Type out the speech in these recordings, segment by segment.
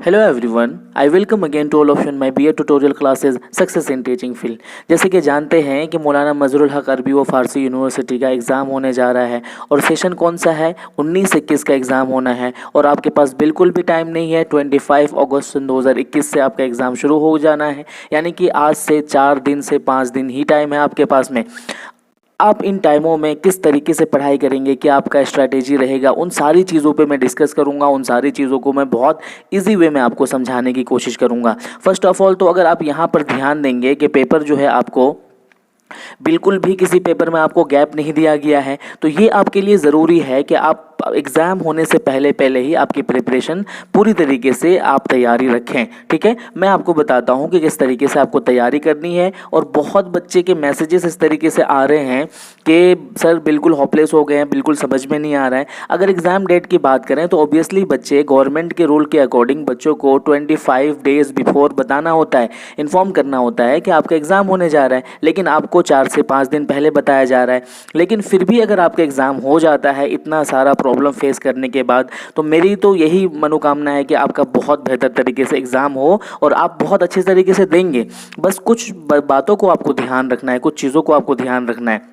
Hello everyone, I welcome again to all of my BEd tutorial classes success in teaching field. जैसे कि जानते हैं कि मौलाना मजरुल हक अरबी व फारसी यूनिवर्सिटी का एग्ज़ाम होने जा रहा है और सेशन कौन सा है, 19-21 का एग्ज़ाम होना है और आपके पास बिल्कुल भी टाइम नहीं है। 25 अगस्त 2021 से आपका एग्ज़ाम शुरू हो जाना है, यानी कि आज से 4 दिन से 5 दिन ही टाइम है आपके पास में। आप इन टाइमों में किस तरीके से पढ़ाई करेंगे, क्या आपका स्ट्रैटेजी रहेगा, उन सारी चीज़ों पे मैं डिस्कस करूंगा। उन सारी चीज़ों को मैं बहुत इजी वे में आपको समझाने की कोशिश करूंगा। फर्स्ट ऑफ ऑल तो अगर आप यहाँ पर ध्यान देंगे कि पेपर जो है आपको बिल्कुल भी किसी पेपर में आपको गैप नहीं दिया गया है, तो ये आपके लिए ज़रूरी है कि आप एग्ज़ाम होने से पहले पहले ही आपकी प्रिपरेशन पूरी तरीके से आप तैयारी रखें। ठीक है, मैं आपको बताता हूँ कि किस तरीके से आपको तैयारी करनी है। और बहुत बच्चे के मैसेजेस इस तरीके से आ रहे हैं कि सर बिल्कुल होपलेस हो गए हैं, बिल्कुल समझ में नहीं आ रहा है। अगर एग्ज़ाम डेट की बात करें तो ऑब्वियसली बच्चे गवर्नमेंट के रूल के अकॉर्डिंग बच्चों को 25 डेज़ बिफोर बताना होता है, इन्फॉर्म करना होता है कि आपका एग्ज़ाम होने जा रहा है, लेकिन आपको 4 से 5 दिन पहले बताया जा रहा है। लेकिन फिर भी अगर आपका एग्ज़ाम हो जाता है इतना सारा प्रॉब्लम फेस करने के बाद, तो मेरी तो यही मनोकामना है कि आपका बहुत बेहतर तरीके से एग्ज़ाम हो और आप बहुत अच्छे तरीके से देंगे। बस कुछ बातों को आपको ध्यान रखना है, कुछ चीज़ों को आपको ध्यान रखना है।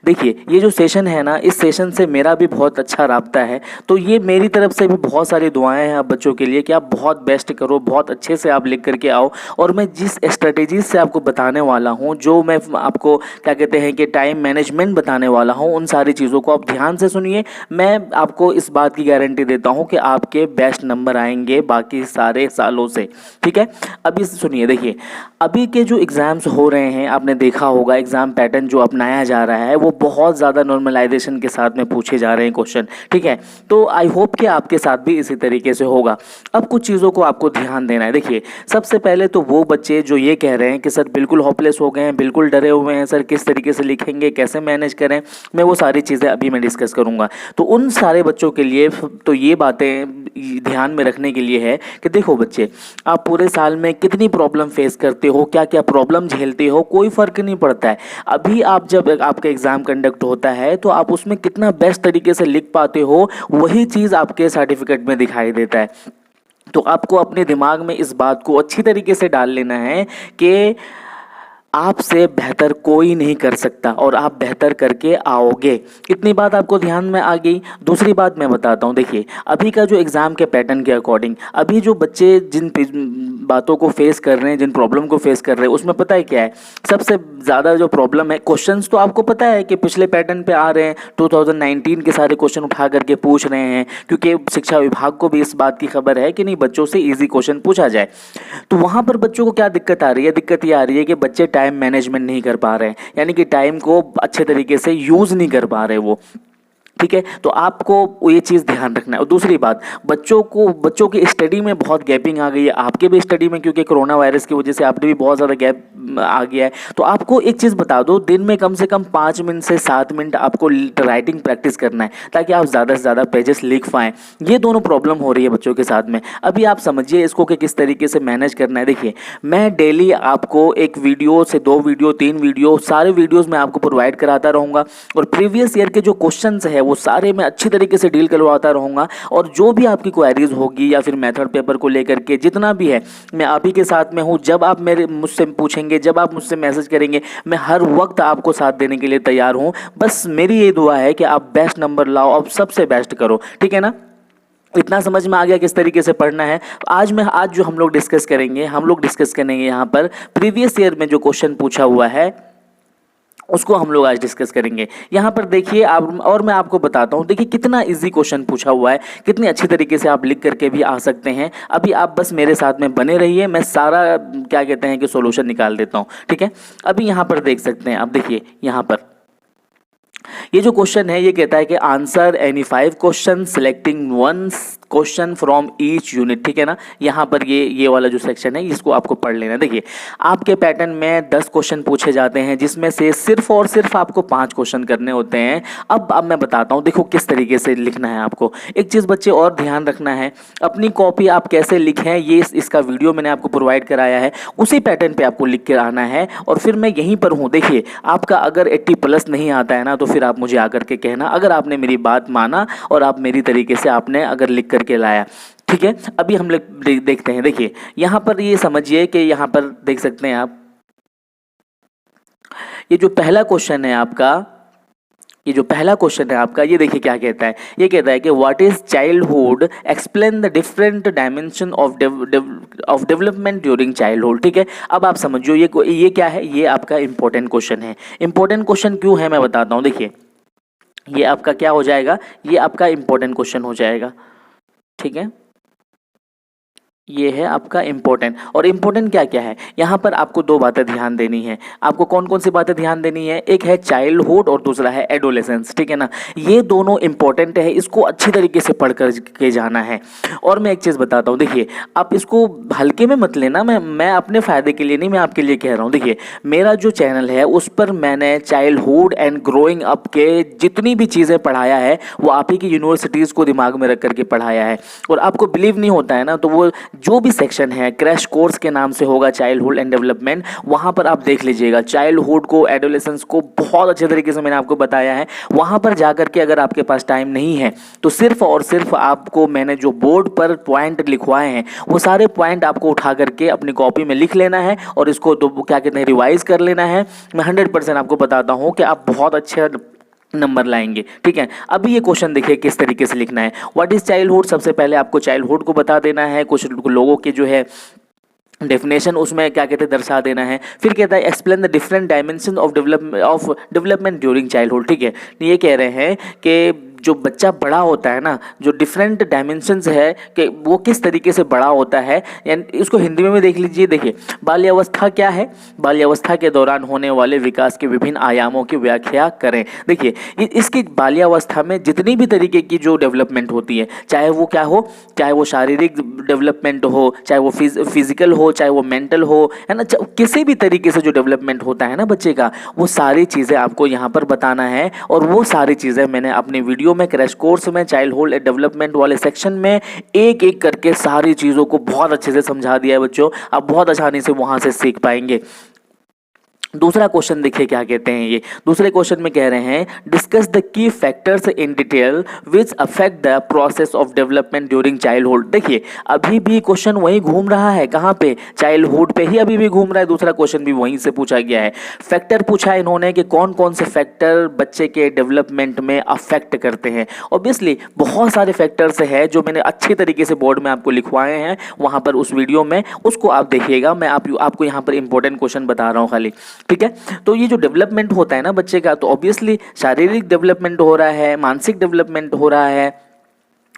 देखिए, ये जो सेशन है ना, इस सेशन से मेरा भी बहुत अच्छा राब्ता है, तो ये मेरी तरफ से भी बहुत सारी दुआएं हैं आप बच्चों के लिए कि आप बहुत बेस्ट करो, बहुत अच्छे से आप लिख करके आओ। और मैं जिस स्ट्रेटेजी से आपको बताने वाला हूँ, जो मैं आपको क्या कहते हैं कि टाइम मैनेजमेंट बताने वाला हूँ, उन सारी चीज़ों को आप ध्यान से सुनिए। मैं आपको इस बात की गारंटी देता हूँ कि आपके बेस्ट नंबर आएंगे बाकी सारे सालों से। ठीक है, अभी सुनिए। देखिए, अभी के जो एग्ज़ाम्स हो रहे हैं, आपने देखा होगा एग्ज़ाम पैटर्न जो अपनाया जा रहा है वो बहुत ज़्यादा नॉर्मलाइजेशन के साथ में पूछे जा रहे हैं क्वेश्चन। ठीक है, तो आई होप कि आपके साथ भी इसी तरीके से होगा। अब कुछ चीज़ों को आपको ध्यान देना है। देखिए, सबसे पहले तो वो बच्चे जो ये कह रहे हैं कि सर बिल्कुल होपलेस हो गए हैं, बिल्कुल डरे हुए हैं, सर किस तरीके से लिखेंगे, कैसे मैनेज करें, मैं वो सारी चीज़ें अभी मैं डिस्कस करूँगा। तो उन सारे बच्चों के लिए तो ये बातें ध्यान में रखने के लिए है कि देखो बच्चे, आप पूरे साल में कितनी प्रॉब्लम फेस करते हो, क्या क्या प्रॉब्लम झेलते हो, कोई फ़र्क नहीं पड़ता है। अभी आप जब आपका एग्ज़ाम कंडक्ट होता है तो आप उसमें कितना बेस्ट तरीके से लिख पाते हो, वही चीज़ आपके सर्टिफिकेट में दिखाई देता है। तो आपको अपने दिमाग में इस बात को अच्छी तरीके से डाल लेना है कि आपसे बेहतर कोई नहीं कर सकता और आप बेहतर करके आओगे। इतनी बात आपको ध्यान में आ गई। दूसरी बात मैं बताता हूँ। देखिए, अभी का जो एग्ज़ाम के पैटर्न के अकॉर्डिंग अभी जो बच्चे जिन बातों को फेस कर रहे हैं, जिन प्रॉब्लम को फेस कर रहे हैं, उसमें पता है क्या है सबसे ज़्यादा जो प्रॉब्लम है? क्वेश्चंस तो आपको पता है कि पिछले पैटर्न पे आ रहे हैं, 2019 के सारे क्वेश्चन उठा करके पूछ रहे हैं, क्योंकि शिक्षा विभाग को भी इस बात की खबर है कि नहीं बच्चों से ईजी क्वेश्चन पूछा जाए। तो वहाँ पर बच्चों को क्या दिक्कत आ रही है? दिक्कत ये आ रही है कि बच्चे टाइम मैनेजमेंट नहीं कर पा रहे हैं, यानी कि टाइम को अच्छे तरीके से यूज़ नहीं कर पा रहे वो। ठीक है, तो आपको ये चीज़ ध्यान रखना है। और दूसरी बात, बच्चों की स्टडी में बहुत गैपिंग आ गई है, आपके भी स्टडी में, क्योंकि कोरोना वायरस की वजह से आपने भी बहुत ज़्यादा गैप आ गया है। तो आपको एक चीज़ बता दो, दिन में कम से कम 5 मिनट से 7 मिनट आपको राइटिंग प्रैक्टिस करना है, ताकि आप ज़्यादा से ज़्यादा पेजेस लिख पाएँ। ये दोनों प्रॉब्लम हो रही है बच्चों के साथ में। अभी आप समझिए इसको कि किस तरीके से मैनेज करना है। देखिए, मैं डेली आपको 1 वीडियो से 2 वीडियो 3 वीडियो सारे वीडियोज़ मैं आपको प्रोवाइड कराता रहूँगा, और प्रीवियस ईयर के जो क्वेश्चन है वो सारे मैं अच्छी तरीके से डील करवाता रहूँगा। और जो भी आपकी क्वेरीज होगी या फिर मेथड पेपर को लेकर के जितना भी है, मैं अभी के साथ में हूँ। जब आप मुझसे पूछेंगे, जब आप मुझसे मैसेज करेंगे, मैं हर वक्त आपको साथ देने के लिए तैयार हूँ। बस मेरी ये दुआ है कि आप बेस्ट नंबर लाओ, आप सबसे बेस्ट करो। ठीक है ना? इतना समझ में आ गया किस तरीके से पढ़ना है। आज जो हम लोग डिस्कस करेंगे, यहाँ पर प्रीवियस ईयर में जो क्वेश्चन पूछा हुआ है उसको हम लोग आज डिस्कस करेंगे। यहाँ पर देखिए आप, और मैं आपको बताता हूँ, देखिए कितना इजी क्वेश्चन पूछा हुआ है, कितनी अच्छी तरीके से आप लिख करके भी आ सकते हैं। अभी आप बस मेरे साथ में बने रहिए, मैं सारा क्या कहते हैं कि सॉल्यूशन निकाल देता हूँ। ठीक है, अभी यहाँ पर देख सकते हैं आप। देखिए, यहाँ पर ये जो क्वेश्चन है ये कहता है कि answer any 5 question selecting 1 question from each unit. ठीक है ना? यहाँ पर ये वाला जो सेक्शन है इसको आपको पढ़ लेना। देखिए, आपके पैटर्न में 10 क्वेश्चन पूछे जाते हैं, जिसमें से सिर्फ और सिर्फ आपको 5 क्वेश्चन करने होते हैं। अब मैं बताता हूँ, देखो किस तरीके से लिखना है आपको। एक चीज़ बच्चे और ध्यान रखना है, अपनी कॉपी आप कैसे लिखें ये इसका वीडियो मैंने आपको प्रोवाइड कराया है, उसी पैटर्न पर आपको लिख कर आना है। और फिर मैं यहीं पर हूँ। देखिए, आपका अगर 80+ नहीं आता है ना, तो फिर आप मुझे आकर के कहना। अगर आपने मेरी बात माना और आप मेरी तरीके से आपने अगर लिख करके लाया, ठीक है, अभी हम लोग देखते हैं। देखिए यहाँ पर ये समझिए कि यहाँ पर देख सकते हैं आप, ये जो पहला क्वेश्चन है आपका, ये जो पहला क्वेश्चन है आपका, ये देखिए क्या कहता है। ये कहता है कि what is childhood, explain the different dimension of development during childhood. ठीक है, अब आप समझो ये क्या है, ये आपका इंपॉर्टेंट क्वेश्चन है। इंपॉर्टेंट क्वेश्चन क्यों है मैं बताता हूँ। देखिए ये आपका क्या हो जाएगा, ये आपका इंपॉर्टेंट क्वेश्चन हो जाएगा। ठीक है, ये है आपका इम्पोर्टेंट। और इम्पोर्टेंट क्या क्या है, यहाँ पर आपको दो बातें ध्यान देनी है। आपको कौन कौन सी बातें ध्यान देनी है, एक है चाइल्डहुड और दूसरा है एडोलेसेंस। ठीक है ना, ये दोनों इंपॉर्टेंट है, इसको अच्छी तरीके से पढ़ कर के जाना है। और मैं एक चीज़ बताता हूँ, देखिए आप इसको हल्के में मत लेना, मैं अपने फ़ायदे के लिए नहीं, मैं आपके लिए कह रहा हूँ। देखिए मेरा जो चैनल है उस पर मैंने चाइल्डहुड एंड ग्रोइंग अप के जितनी भी चीज़ें पढ़ाया है वो आप ही की यूनिवर्सिटीज़ को दिमाग में रख करके पढ़ाया है। और आपको बिलीव नहीं होता है ना, तो वो जो भी सेक्शन है क्रैश कोर्स के नाम से होगा, चाइल्डहुड एंड डेवलपमेंट, वहाँ पर आप देख लीजिएगा। चाइल्डहुड को, एडोलेसेंस को बहुत अच्छे तरीके से मैंने आपको बताया है। वहाँ पर जाकर के अगर आपके पास टाइम नहीं है तो सिर्फ और सिर्फ आपको मैंने जो बोर्ड पर पॉइंट लिखवाए हैं वो सारे पॉइंट आपको उठा करके अपनी कॉपी में लिख लेना है और इसको क्या कहते हैं, रिवाइज कर लेना है। मैं 100% आपको बताता हूँ कि आप बहुत अच्छे नंबर लाएंगे। ठीक है, अभी ये क्वेश्चन देखिए किस तरीके से लिखना है। व्हाट इज चाइल्डहुड, सबसे पहले आपको चाइल्डहुड को बता देना है, कुछ लोगों के जो है डेफिनेशन उसमें क्या कहते हैं दर्शा देना है। फिर कहता है explain the different dimension of development during childhood. ठीक है, ये कह रहे हैं कि जो बच्चा बड़ा होता है ना, जो डिफरेंट डायमेंशंस है कि वो किस तरीके से बड़ा होता है, यानी इसको हिंदी में भी देख लीजिए। देखिए बाल्यावस्था क्या है, बाल्यावस्था के दौरान होने वाले विकास के विभिन्न आयामों की व्याख्या करें। देखिए इसकी बाल्यावस्था में जितनी भी तरीके की जो डेवलपमेंट होती है, चाहे वो क्या हो, चाहे वो शारीरिक डेवलपमेंट हो, चाहे वो फिजिकल हो, चाहे वो मेंटल हो, है ना, किसी भी तरीके से जो डेवलपमेंट होता है ना बच्चे का, वो सारी चीज़ें आपको यहाँ पर बताना है। और वो सारी चीज़ें मैंने अपनी वीडियो में, क्रैश कोर्स में, चाइल्डहुड डेवलपमेंट वाले सेक्शन में एक एक करके सारी चीज़ों को बहुत अच्छे से समझा दिया है बच्चों। आप बहुत आसानी से वहाँ से सीख पाएंगे। दूसरा क्वेश्चन देखिए क्या कहते हैं। ये दूसरे क्वेश्चन में कह रहे हैं discuss the key factors in detail which affect the process of development during childhood. देखिए अभी भी क्वेश्चन वहीं घूम रहा है, कहाँ पे, चाइल्डहुड पे ही अभी भी घूम रहा है। दूसरा क्वेश्चन भी वहीं से पूछा गया है। फैक्टर पूछा है इन्होंने कि कौन कौन से फैक्टर बच्चे के डेवलपमेंट में अफेक्ट करते हैं। ऑब्वियसली बहुत सारे फैक्टर्स हैं जो मैंने अच्छे तरीके से बोर्ड में आपको लिखवाए हैं, वहाँ पर उस वीडियो में, उसको आप देखिएगा। मैं आपको यहाँ पर इंपॉर्टेंट क्वेश्चन बता रहा हूँ खाली। ठीक है, तो ये जो डेवलपमेंट होता है ना बच्चे का, तो ऑब्वियसली शारीरिक डेवलपमेंट हो रहा है, मानसिक डेवलपमेंट हो रहा है,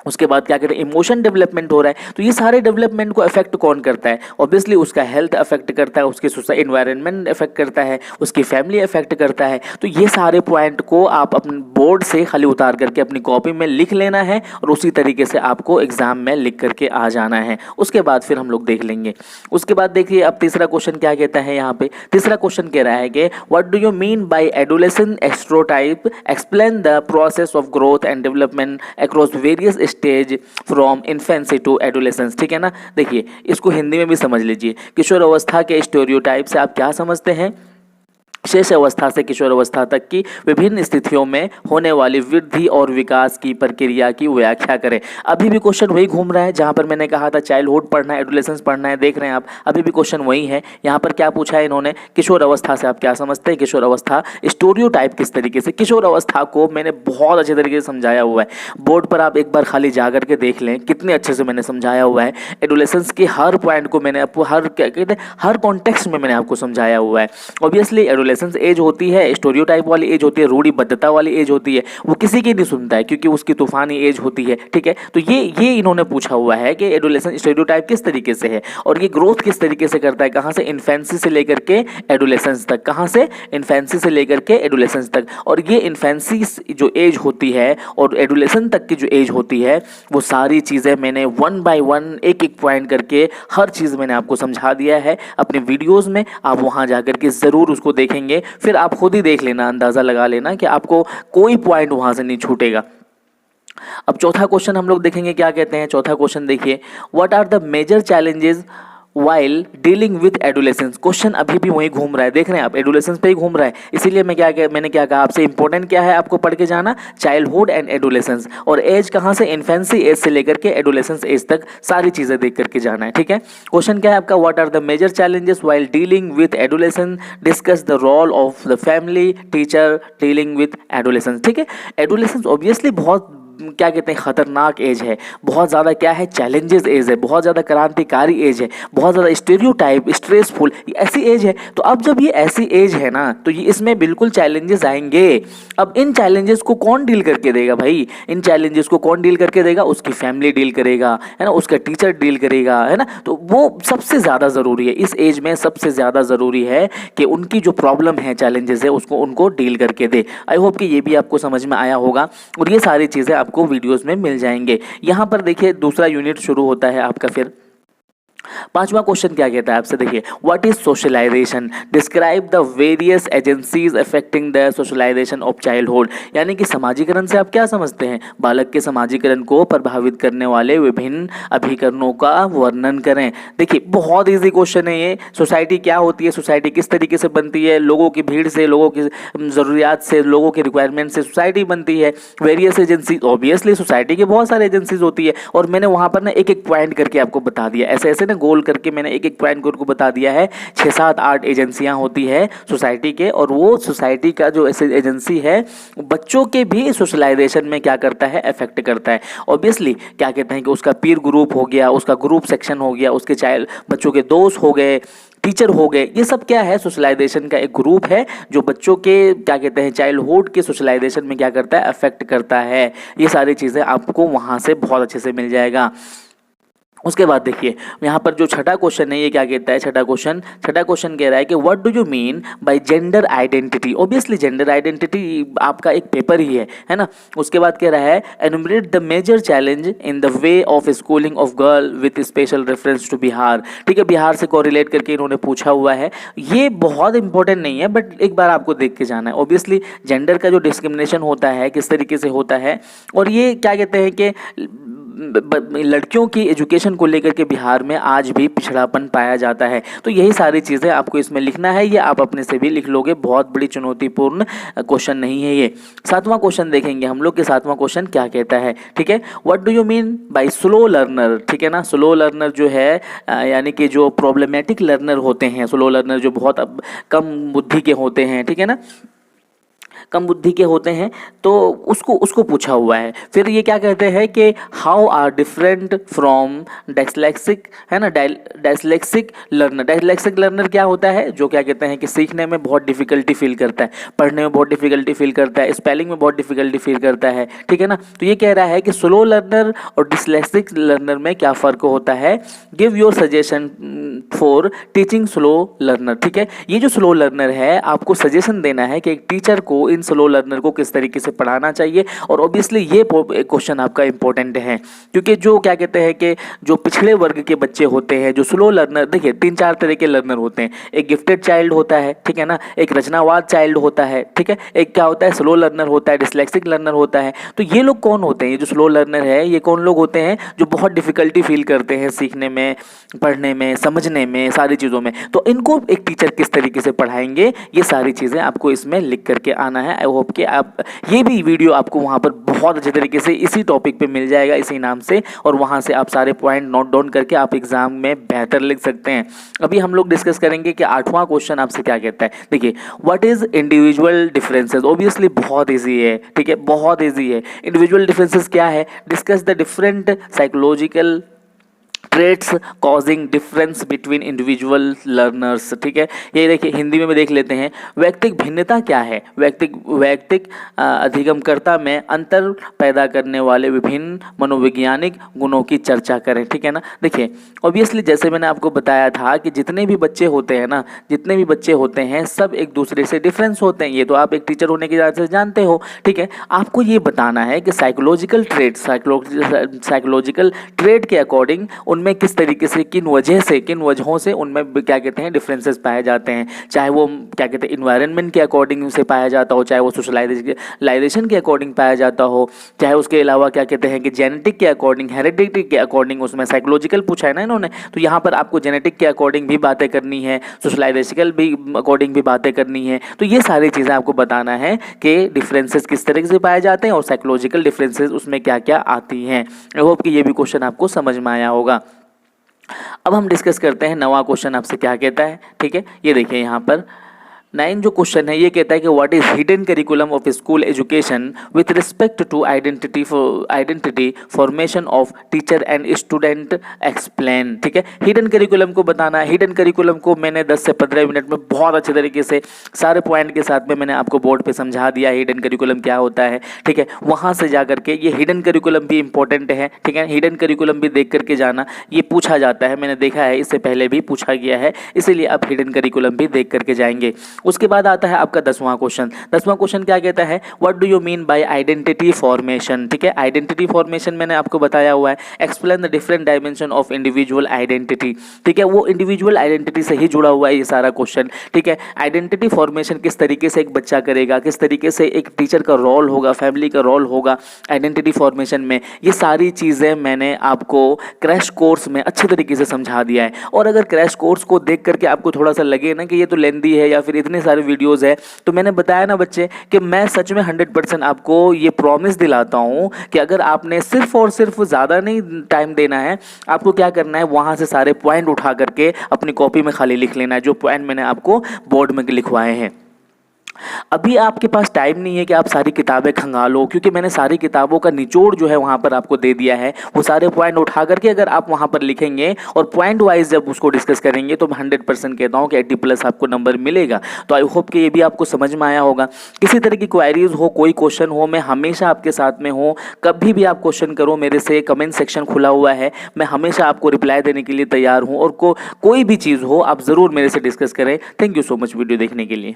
उसके बाद क्या कहते हैं इमोशन डेवलपमेंट हो रहा है। तो ये सारे डेवलपमेंट को अफेक्ट कौन करता है, ऑब्वियसली उसका हेल्थ अफेक्ट करता है, उसकी सोसाइटी एनवायरनमेंट अफेक्ट करता है, उसकी फैमिली अफेक्ट करता है। तो ये सारे पॉइंट को आप अपने बोर्ड से खाली उतार करके अपनी कॉपी में लिख लेना है और उसी तरीके से आपको एग्जाम में लिख करके आ जाना है। उसके बाद फिर हम लोग देख लेंगे। उसके बाद देखिए अब तीसरा क्वेश्चन क्या कहता है यहाँ पे। तीसरा क्वेश्चन कह रहा है कि what do you mean by adolescent stereotype, explain the process of growth and development across various stage from infancy to adolescence. ठीक है ना, देखिए इसको हिंदी में भी समझ लीजिए। किशोर अवस्था के स्टेरियोटाइप से आप क्या समझते हैं, शेष अवस्था से किशोर अवस्था तक की विभिन्न स्थितियों में होने वाली वृद्धि और विकास की प्रक्रिया की व्याख्या करें। अभी भी क्वेश्चन वही घूम रहा है जहां पर मैंने कहा था चाइल्डहुड पढ़ना है, एडोलेसेंस पढ़ना है, देख रहे हैं आप अभी भी क्वेश्चन वही है। यहाँ पर क्या पूछा है इन्होंने, किशोर अवस्था से आप क्या समझते हैं, किशोर अवस्था स्टेरियोटाइप किस तरीके से। किशोर अवस्था को मैंने बहुत अच्छे तरीके से समझाया हुआ है, बोर्ड पर आप एक बार खाली जा करके देख लें कितने अच्छे से मैंने समझाया हुआ है। एडोलेसेंस के हर पॉइंट को मैंने आपको हर कॉन्टेक्स्ट में मैंने आपको समझाया हुआ है। ऑब्वियसली एडोलेसेंस एज होती है, स्टेरियोटाइप वाली एज होती है, रूढ़िबद्धता वाली एज होती है, वो किसी की नहीं सुनता है क्योंकि उसकी तूफानी एज होती है। ठीक है, तो ये इन्होंने पूछा हुआ है कि एडोलेसेंस स्टेरियोटाइप किस तरीके से है और ये ग्रोथ किस तरीके से करता है, कहाँ से, इन्फेंसी से लेकर के एडोलेसेंस तक, कहाँ से, इन्फेंसी से लेकर के एडोलेसेंस तक। और ये इन्फेंसी जो एज होती है और एडोलेसेंस तक की जो एज होती है, वो सारी चीज़ें मैंने 1 बाय 1 एक एक पॉइंट करके हर चीज़ मैंने आपको समझा दिया है अपने वीडियोज़ में। आप वहाँ जाकर के ज़रूर उसको देखेंगे, फिर आप खुद ही देख लेना, अंदाज़ा लगा लेना कि आपको कोई पॉइंट वहाँ से नहीं छूटेगा। अब चौथा क्वेश्चन हम लोग देखेंगे क्या कहते हैं। चौथा क्वेश्चन देखिए, what are the major challenges while dealing with adolescence. Question अभी भी वही घूम रहा है, देख रहे हैं आप, एडोलेसेंस पे ही घूम रहा है। इसीलिए मैंने क्या कहा आपसे, इंपॉर्टेंट क्या है आपको पढ़ के जाना, चाइल्डहुड एंड एडोलेसेंस। और एज कहाँ से, इन्फेंसी एज से लेकर के एडोलेसेंस एज तक सारी चीजें देख करके जाना है, ठीक है। क्वेश्चन क्या है आपका, what are the major challenges while dealing with adolescence, discuss the role of the family teacher dealing with adolescence, ठीक है। एडोलेसेंस ऑब्वियसली बहुत क्या कहते हैं, खतरनाक एज है, बहुत ज़्यादा क्या है, चैलेंजेस एज है, बहुत ज़्यादा क्रांतिकारी एज है, बहुत ज़्यादा स्टेरियोटाइप स्ट्रेसफुल ऐसी एज है। तो अब जब ये ऐसी एज है ना, तो ये इसमें बिल्कुल चैलेंजेस आएंगे। अब इन चैलेंजेस को कौन डील करके देगा भाई, इन चैलेंजेस को कौन डील करके देगा, उसकी फैमिली डील करेगा, है ना, उसका टीचर डील करेगा, है ना। तो वो सबसे ज़्यादा ज़रूरी है इस एज में, सबसे ज़्यादा ज़रूरी है कि उनकी जो प्रॉब्लम है, चैलेंजेस है, उसको उनको डील करके दे। आई होप कि ये भी आपको समझ में आया होगा और ये सारी चीज़ें आपको वीडियोस में मिल जाएंगे। यहाँ पर देखिए दूसरा यूनिट शुरू होता है आपका। फिर पांचवा क्वेश्चन क्या कहता है आपसे, देखिए, what is socialisation, describe the various agencies affecting the socialisation of childhood. यानी कि समाजीकरण से आप क्या समझते हैं, बालक के समाजीकरण को प्रभावित करने वाले विभिन्न अभिकरणों का वर्णन करें। देखिए बहुत इजी क्वेश्चन है ये। सोसाइटी क्या होती है, सोसाइटी किस तरीके से बनती है, लोगों की भीड़ से, लोगों की ज़रूरियात से, लोगों की रिक्वायरमेंट से सोसाइटी बनती है। वेरियस एजेंसी, ऑब्वियसली सोसाइटी की बहुत सारी एजेंसीज होती है और मैंने वहाँ पर ना एक एक पॉइंट करके आपको बता दिया, ऐसे ऐसे ना गोल करके मैंने एक एक पॉइंट को बता दिया है। 6 7 8 एजेंसियां होती है सोसाइटी के, और वो सोसाइटी का जो ऐसे एजेंसी है बच्चों के भी सोशलाइजेशन में क्या करता है, अफेक्ट करता है। ऑब्वियसली क्या कहते हैं कि उसका पीर ग्रुप हो गया, उसका ग्रुप सेक्शन हो गया, उसके चाइल्ड बच्चों के दोस्त हो गए, टीचर हो गए, ये सब क्या है, सोशलाइजेशन का एक ग्रुप है जो बच्चों के क्या कहते हैं, चाइल्डहुड के सोशलाइजेशन में क्या करता है, अफेक्ट करता है। ये सारी चीज़ें आपको वहाँ से बहुत अच्छे से मिल जाएगा। उसके बाद देखिए यहाँ पर जो छठा क्वेश्चन है ये क्या कहता है, छठा क्वेश्चन कह रहा है कि what do you mean bye gender identity. Obviously gender identity आपका एक पेपर ही है ना। उसके बाद कह रहा है enumerate the major challenge in the way of schooling of girl with special reference to Bihar. ठीक है, बिहार से कोरिलेट करके इन्होंने पूछा हुआ है। ये बहुत इंपॉर्टेंट नहीं है बट एक बार आपको देख के जाना है। ऑब्वियसली जेंडर का जो डिस्क्रिमिनेशन होता है किस तरीके से होता है, और ये क्या कहते हैं कि लड़कियों की एजुकेशन को लेकर के बिहार में आज भी पिछड़ापन पाया जाता है। तो यही सारी चीज़ें आपको इसमें लिखना है, ये आप अपने से भी लिख लोगे, बहुत बड़ी चुनौतीपूर्ण क्वेश्चन नहीं है ये। सातवां क्वेश्चन देखेंगे हम लोग कि सातवां क्वेश्चन क्या कहता है। ठीक है, what do you mean bye slow learner. ठीक है ना, स्लो लर्नर जो है यानी कि जो प्रॉब्लमेटिक लर्नर होते हैं, स्लो लर्नर जो बहुत कम बुद्धि के होते हैं, ठीक है ना, कम बुद्धि के होते हैं, तो उसको पूछा हुआ है। फिर ये क्या कहते हैं कि हाउ आर डिफरेंट फ्रॉम डायस्लेक्सिक, है ना, डायस्लेक्सिक लर्नर। डायस्लेक्सिक लर्नर क्या होता है, जो क्या कहते हैं कि सीखने में बहुत डिफिकल्टी फील करता है, पढ़ने में बहुत डिफिकल्टी फील करता है, स्पेलिंग में बहुत डिफिकल्टी फील करता है। ठीक है ना, तो ये कह रहा है कि स्लो लर्नर और डिसलेक्सिक लर्नर में क्या फ़र्क होता है। Give your suggestion for teaching slow learner. ठीक है, ये जो स्लो लर्नर है आपको सजेशन देना है कि एक टीचर को इन स्लो लर्नर को किस तरीके से पढ़ाना चाहिए। और ऑब्वियसली ये क्वेश्चन आपका इंपॉर्टेंट है, क्योंकि जो क्या कहते हैं कि जो पिछड़े वर्ग के बच्चे होते हैं, जो स्लो लर्नर, देखिए 3-4 तरह के लर्नर होते हैं। एक गिफ्टेड चाइल्ड होता है, ठीक है ना, एक रचनावाद चाइल्ड होता है, ठीक है, एक क्या होता है, स्लो लर्नर होता है, डिसलेक्सिक लर्नर होता है। तो ये लोग कौन होते हैं, ये जो स्लो लर्नर है ये कौन लोग होते हैं, जो बहुत डिफिकल्टी फील करते हैं सीखने में, पढ़ने में, समझने में, सारी चीज़ों में। तो इनको एक टीचर किस तरीके से पढ़ाएंगे, ये सारी चीज़ें आपको इसमें लिख करके आना है। आई होप कि आप ये भी वीडियो आपको वहाँ पर बहुत अच्छे तरीके से इसी टॉपिक पे मिल जाएगा, इसी नाम से, और वहाँ से आप सारे पॉइंट नोट डाउन करके आप एग्जाम में बेहतर लिख सकते हैं। अभी हम लोग डिस्कस करेंगे कि 8वां क्वेश्चन आपसे क्या कहता है। देखिए, what is individual differences. Obviously बहुत ईजी है, ठीक है, बहुत ईजी है। इंडिविजुअल डिफरेंसेस क्या है, discuss the different psychological traits causing difference between individual learners. ठीक है, ये देखिए हिंदी में भी देख लेते हैं। वैयक्तिक भिन्नता क्या है, वैयक्तिक अधिगमकर्ता में अंतर पैदा करने वाले विभिन्न मनोवैज्ञानिक गुणों की चर्चा करें। ठीक है ना, देखिए ऑब्वियसली जैसे मैंने आपको बताया था कि जितने भी बच्चे होते हैं ना, जितने भी बच्चे होते हैं सब एक दूसरे से डिफरेंस होते हैं। ये तो आप एक टीचर होने की वजह से जानते हो। ठीक है, आपको ये बताना है कि साइकोलॉजिकल ट्रेट के अकॉर्डिंग उनमें उनमें किस तरीके से, किन वजहों से उनमें क्या कहते हैं डिफरेंसेस पाए जाते हैं, चाहे वो क्या कहते हैं इन्वायरमेंट के अकॉर्डिंग से पाया जाता हो, चाहे वो सोशलाइजेशन के अकॉर्डिंग पाया जाता हो, चाहे उसके अलावा क्या कहते हैं कि जेनेटिक के अकॉर्डिंग, हेरिडिटी के अकॉर्डिंग, उसमें साइकोलॉजिकल पूछा है ना इन्होंने, तो यहाँ पर आपको जेनेटिक के अकॉर्डिंग भी बातें करनी है, सोशलाइजेशन भी अकॉर्डिंग भी बातें करनी है। तो ये सारी चीज़ें आपको बताना है कि डिफरेंसेस किस तरीके से पाए जाते हैं और साइकोलॉजिकल डिफरेंसेस उसमें क्या क्या आती हैं। आई होप कि ये भी क्वेश्चन आपको समझ में आया होगा। अब हम डिस्कस करते हैं नवा क्वेश्चन आपसे क्या कहता है। ठीक है, ये देखिए यहाँ पर 9 जो क्वेश्चन है ये कहता है कि what is hidden curriculum of school education with respect to identity formation of teacher and student explain. ठीक है, हिडन करिकुलम को बताना है। हिडन करिकुलम को मैंने 10 से 15 मिनट में बहुत अच्छे तरीके से सारे पॉइंट के साथ में मैंने आपको बोर्ड पे समझा दिया हिडन करिकुलम क्या होता है। ठीक है, वहाँ से जा करके ये हिडन करिकुलम भी इंपॉर्टेंट है। ठीक है, हिडन करिकुलम भी देख करके जाना, ये पूछा जाता है, मैंने देखा है इससे पहले भी पूछा गया है, इसीलिए आप हिडन करिकुलम भी देख करके जाएंगे। उसके बाद आता है आपका 10वां क्वेश्चन। 10वां क्वेश्चन क्या कहता है, what do you mean bye identity formation. ठीक है, आइडेंटिटी फॉर्मेशन मैंने आपको बताया हुआ है, explain the different dimension of individual identity. ठीक है, वो इंडिविजुअल आइडेंटिटी से ही जुड़ा हुआ है ये सारा क्वेश्चन। ठीक है, आइडेंटिटी फॉर्मेशन किस तरीके से एक बच्चा करेगा, किस तरीके से एक टीचर का रोल होगा, फैमिली का रोल होगा आइडेंटिटी फॉर्मेशन में, ये सारी चीज़ें मैंने आपको क्रैश कोर्स में अच्छे तरीके से समझा दिया है। और अगर क्रैश कोर्स को देख करके आपको थोड़ा सा लगे ना कि ये तो लेंदी है या फिर इतने सारे वीडियोस है, तो मैंने बताया ना बच्चे कि मैं सच में 100% आपको ये प्रॉमिस दिलाता हूं कि अगर आपने सिर्फ और सिर्फ ज़्यादा नहीं टाइम देना है, आपको क्या करना है वहां से सारे पॉइंट उठा करके अपनी कॉपी में खाली लिख लेना है, जो पॉइंट मैंने आपको बोर्ड में लिखवाए हैं। अभी आपके पास टाइम नहीं है कि आप सारी किताबें खंगालो, क्योंकि मैंने सारी किताबों का निचोड़ जो है वहाँ पर आपको दे दिया है। वो सारे पॉइंट उठा करके अगर आप वहाँ पर लिखेंगे और पॉइंट वाइज जब उसको डिस्कस करेंगे तो मैं 100% कहता हूँ कि 80+ आपको नंबर मिलेगा। तो आई होप कि ये भी आपको समझ में आया होगा। किसी तरह की क्वायरीज हो, कोई क्वेश्चन हो, मैं हमेशा आपके साथ में हूँ। कभी भी आप क्वेश्चन करो मेरे से, कमेंट सेक्शन खुला हुआ है, मैं हमेशा आपको रिप्लाई देने के लिए तैयार हूँ। और कोई भी चीज़ हो आप ज़रूर मेरे से डिस्कस करें। Thank you so much video देखने के लिए।